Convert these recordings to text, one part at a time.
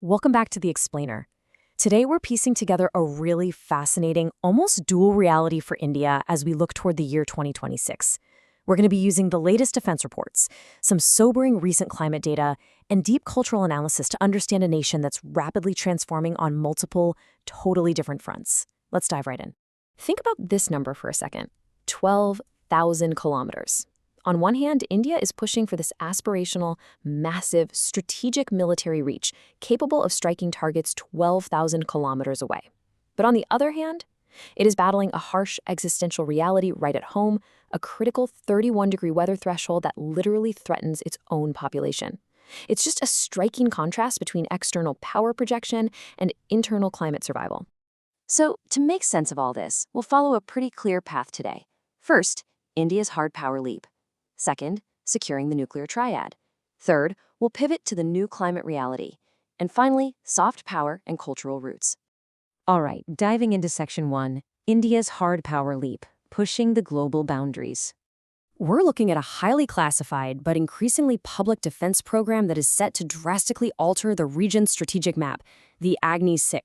Welcome back to The Explainer. Today we're piecing together a really fascinating, almost dual reality for India as we look toward the year 2026. We're going to be using the latest defense reports, some sobering recent climate data, and deep cultural analysis to understand a nation that's rapidly transforming on multiple, totally different fronts. Let's dive right in. Think about this number for a second: 12,000 kilometers. On one hand, India is pushing for this aspirational, massive, strategic military reach, capable of striking targets 12,000 kilometers away. But on the other hand, it is battling a harsh existential reality right at home, a critical 31-degree weather threshold that literally threatens its own population. It's just a striking contrast between external power projection and internal climate survival. So, to make sense of all this, we'll follow a pretty clear path today. First, India's hard power leap. Second, securing the nuclear triad. Third, we'll pivot to the new climate reality. And finally, soft power and cultural roots. All right, diving into Section 1, India's hard power leap, pushing the global boundaries. We're looking at a highly classified but increasingly public defense program that is set to drastically alter the region's strategic map, the Agni-VI.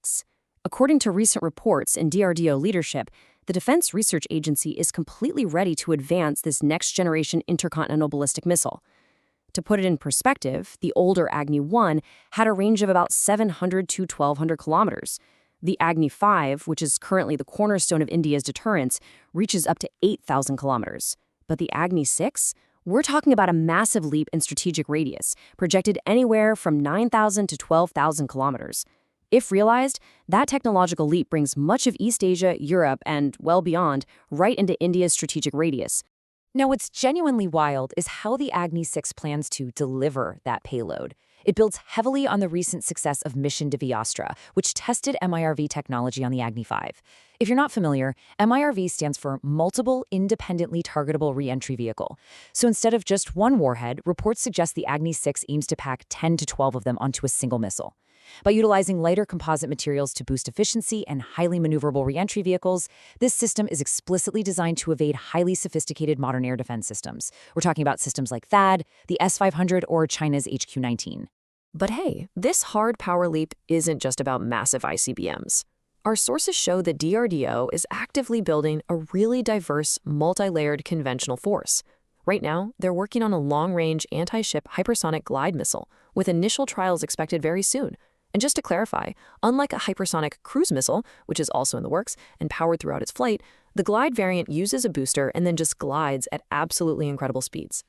According to recent reports in DRDO leadership, the Defense Research Agency is completely ready to advance this next-generation intercontinental ballistic missile. To put it in perspective, the older Agni-I had a range of about 700 to 1,200 kilometers. The Agni-V, which is currently the cornerstone of India's deterrence, reaches up to 8,000 kilometers. But the Agni-VI? We're talking about a massive leap in strategic radius, projected anywhere from 9,000 to 12,000 kilometers. If realized, that technological leap brings much of East Asia, Europe, and, well beyond, right into India's strategic radius. Now, what's genuinely wild is how the Agni-VI plans to deliver that payload. It builds heavily on the recent success of Mission Divyastra, which tested MIRV technology on the Agni-V. If you're not familiar, MIRV stands for Multiple Independently Targetable Reentry Vehicle. So instead of just one warhead, reports suggest the Agni-VI aims to pack 10 to 12 of them onto a single missile. By utilizing lighter composite materials to boost efficiency and highly maneuverable reentry vehicles, this system is explicitly designed to evade highly sophisticated modern air defense systems. We're talking about systems like THAAD, the S-500, or China's HQ-19. But hey, this hard power leap isn't just about massive ICBMs. Our sources show that DRDO is actively building a really diverse, multi-layered conventional force. Right now, they're working on a long-range anti-ship hypersonic glide missile, with initial trials expected very soon. And just to clarify, unlike a hypersonic cruise missile, which is also in the works and powered throughout its flight, the glide variant uses a booster and then just glides at absolutely incredible speeds.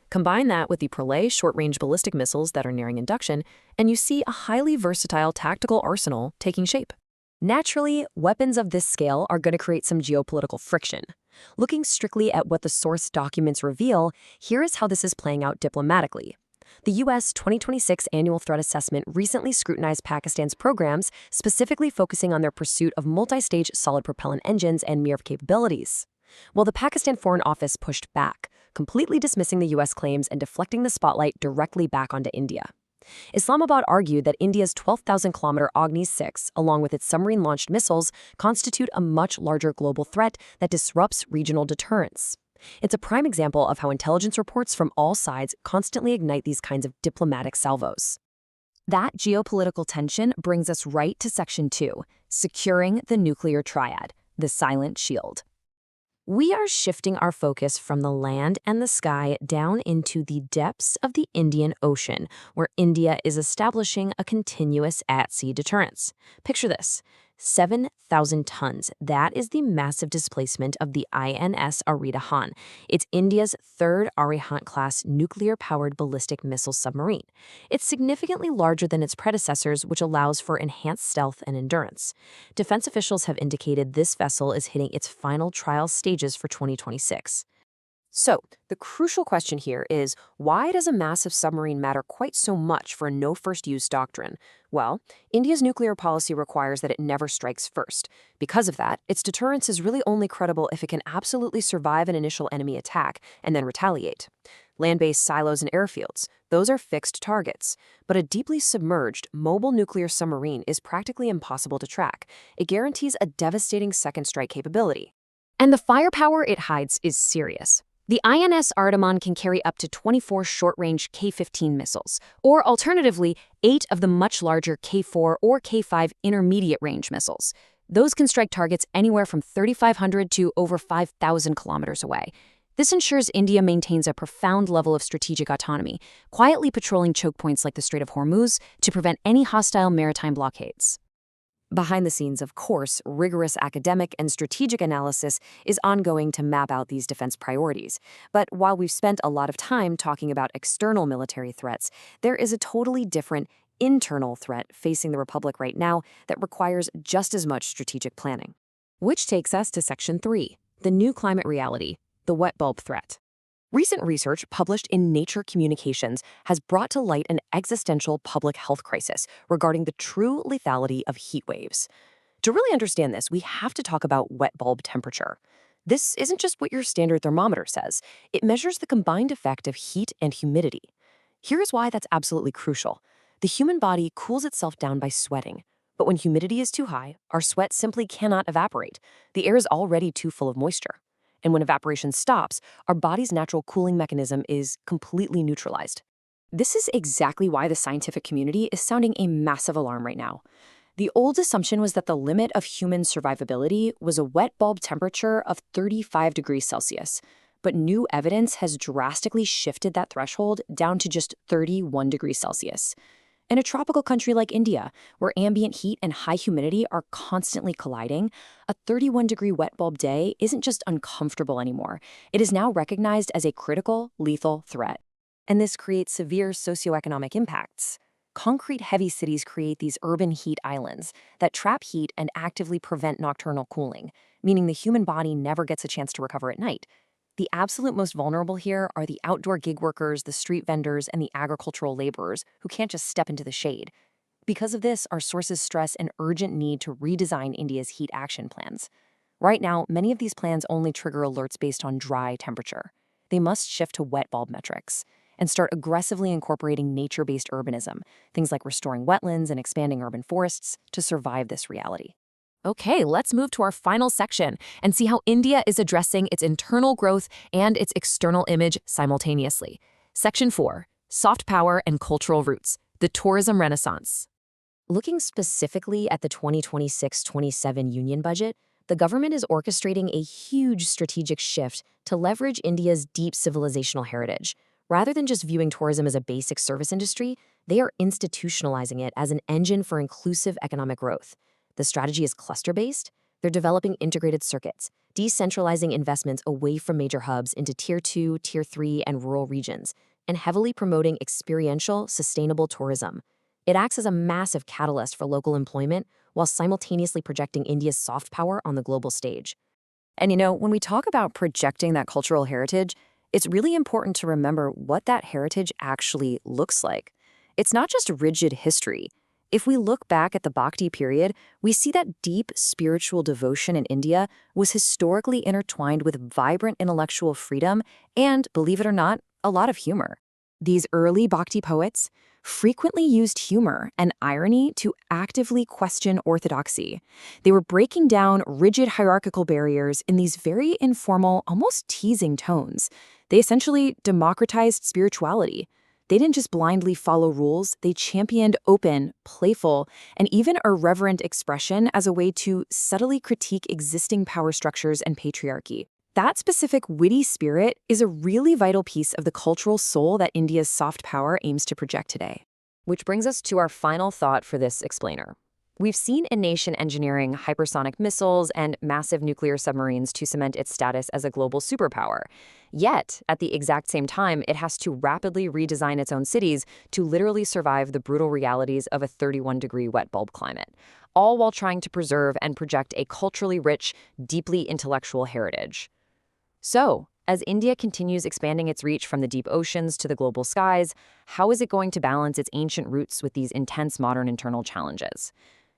Combine that with the Prolay short-range ballistic missiles that are nearing induction, and you see a highly versatile tactical arsenal taking shape. Naturally, weapons of this scale are going to create some geopolitical friction. Looking strictly at what the source documents reveal, here is how this is playing out diplomatically. The U.S. 2026 Annual Threat Assessment recently scrutinized Pakistan's programs, specifically focusing on their pursuit of multi-stage solid propellant engines and MIRV capabilities. Well, the Pakistan Foreign Office pushed back, completely dismissing the U.S. claims and deflecting the spotlight directly back onto India. Islamabad argued that India's 12,000-kilometer Agni-VI, along with its submarine-launched missiles, constitute a much larger global threat that disrupts regional deterrence. It's a prime example of how intelligence reports from all sides constantly ignite these kinds of diplomatic salvos. That geopolitical tension brings us right to Section 2, securing the nuclear triad, the silent shield. We are shifting our focus from the land and the sky down into the depths of the Indian Ocean, where India is establishing a continuous at-sea deterrence. Picture this: 7,000 tons. That is the massive displacement of the INS Arihant. It's India's third Arihant-class nuclear-powered ballistic missile submarine. It's significantly larger than its predecessors, which allows for enhanced stealth and endurance. Defense officials have indicated this vessel is hitting its final trial stages for 2026. So, the crucial question here is, why does a massive submarine matter quite so much for a no-first-use doctrine? Well, India's nuclear policy requires that it never strikes first. Because of that, its deterrence is really only credible if it can absolutely survive an initial enemy attack and then retaliate. Land-based silos and airfields, those are fixed targets. But a deeply submerged, mobile nuclear submarine is practically impossible to track. It guarantees a devastating second strike capability. And the firepower it hides is serious. The INS Ardaman can carry up to 24 short-range K-15 missiles, or alternatively, 8 of the much larger K-4 or K-5 intermediate-range missiles. Those can strike targets anywhere from 3,500 to over 5,000 kilometers away. This ensures India maintains a profound level of strategic autonomy, quietly patrolling choke points like the Strait of Hormuz to prevent any hostile maritime blockades. Behind the scenes, of course, rigorous academic and strategic analysis is ongoing to map out these defense priorities. But while we've spent a lot of time talking about external military threats, there is a totally different internal threat facing the Republic right now that requires just as much strategic planning. Which takes us to Section 3, the new climate reality, the wet bulb threat. Recent research published in Nature Communications has brought to light an existential public health crisis regarding the true lethality of heat waves. To really understand this, we have to talk about wet bulb temperature. This isn't just what your standard thermometer says. It measures the combined effect of heat and humidity. Here's why that's absolutely crucial. The human body cools itself down by sweating. But when humidity is too high, our sweat simply cannot evaporate. The air is already too full of moisture. And when evaporation stops, our body's natural cooling mechanism is completely neutralized. This is exactly why the scientific community is sounding a massive alarm right now. The old assumption was that the limit of human survivability was a wet bulb temperature of 35 degrees Celsius. But new evidence has drastically shifted that threshold down to just 31 degrees Celsius. In a tropical country like India, where ambient heat and high humidity are constantly colliding, a 31-degree wet bulb day isn't just uncomfortable anymore. It is now recognized as a critical, lethal threat. And this creates severe socioeconomic impacts. Concrete-heavy cities create these urban heat islands that trap heat and actively prevent nocturnal cooling, meaning the human body never gets a chance to recover at night. The absolute most vulnerable here are the outdoor gig workers, the street vendors, and the agricultural laborers who can't just step into the shade. Because of this, our sources stress an urgent need to redesign India's heat action plans. Right now, many of these plans only trigger alerts based on dry temperature. They must shift to wet bulb metrics and start aggressively incorporating nature-based urbanism, things like restoring wetlands and expanding urban forests, to survive this reality. Okay, let's move to our final section and see how India is addressing its internal growth and its external image simultaneously. Section 4, Soft Power and Cultural Roots, the Tourism Renaissance. Looking specifically at the 2026-27 Union Budget, the government is orchestrating a huge strategic shift to leverage India's deep civilizational heritage. Rather than just viewing tourism as a basic service industry, they are institutionalizing it as an engine for inclusive economic growth. The strategy is cluster-based. They're developing integrated circuits, decentralizing investments away from major hubs into Tier 2, Tier 3, and rural regions, and heavily promoting experiential, sustainable tourism. It acts as a massive catalyst for local employment while simultaneously projecting India's soft power on the global stage. And when we talk about projecting that cultural heritage, it's really important to remember what that heritage actually looks like. It's not just rigid history. If we look back at the Bhakti period, we see that deep spiritual devotion in India was historically intertwined with vibrant intellectual freedom and, believe it or not, a lot of humor. These early Bhakti poets frequently used humor and irony to actively question orthodoxy. They were breaking down rigid hierarchical barriers in these very informal, almost teasing tones. They essentially democratized spirituality. They didn't just blindly follow rules, they championed open, playful, and even irreverent expression as a way to subtly critique existing power structures and patriarchy. That specific witty spirit is a really vital piece of the cultural soul that India's soft power aims to project today. Which brings us to our final thought for this explainer. We've seen a nation engineering hypersonic missiles and massive nuclear submarines to cement its status as a global superpower. Yet, at the exact same time, it has to rapidly redesign its own cities to literally survive the brutal realities of a 31-degree wet bulb climate, all while trying to preserve and project a culturally rich, deeply intellectual heritage. So, as India continues expanding its reach from the deep oceans to the global skies, how is it going to balance its ancient roots with these intense modern internal challenges?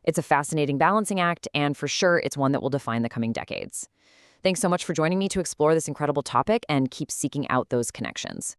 It's a fascinating balancing act, and for sure, it's one that will define the coming decades. Thanks so much for joining me to explore this incredible topic and keep seeking out those connections.